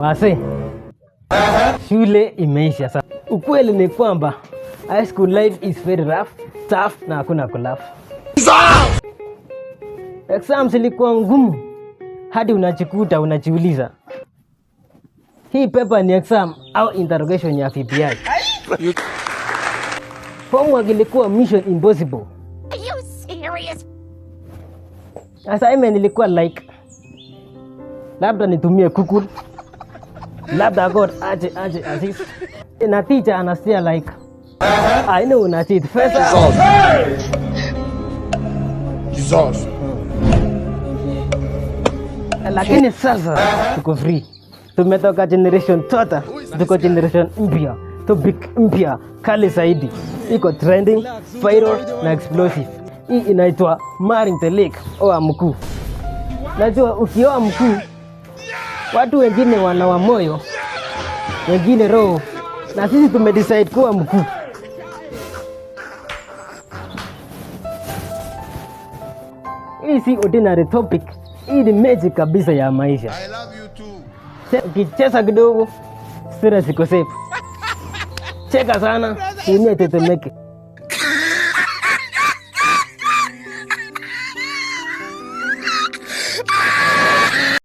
Wase, shule imeisha sasa. Ukweli ni kwamba high school life is very rough, tough na hakuna kulaugh. Exams ilikuwa ngumu hadi unajikuta unajiuliza, hii paper ni exam au interrogation ya FBI? Homework ilikuwa mission impossible. Are you serious? Assignment ilikuwa like, labda nitumie Google, labda God aje assist. Na teacher anastia like, I know una cheat first. Jesus. Lakini sasa tuko free. Tumetoka generation tota, tuko generation mpya, topic mpya, kali zaidi. Iko trending, viral na explosive. Hii inaitwa marrying the lake, oa mkuu. Najua ukioa mkuu, watu wengine wanawa moyo, wengine roho, na sisi tumedecide kuwa mkuu. Hii si ordinary topic, hii ni magic kabisa ya maisha. I love you too. Ukicheza kidogo, stress iko safe. Cheka sana, dunia itetemeke.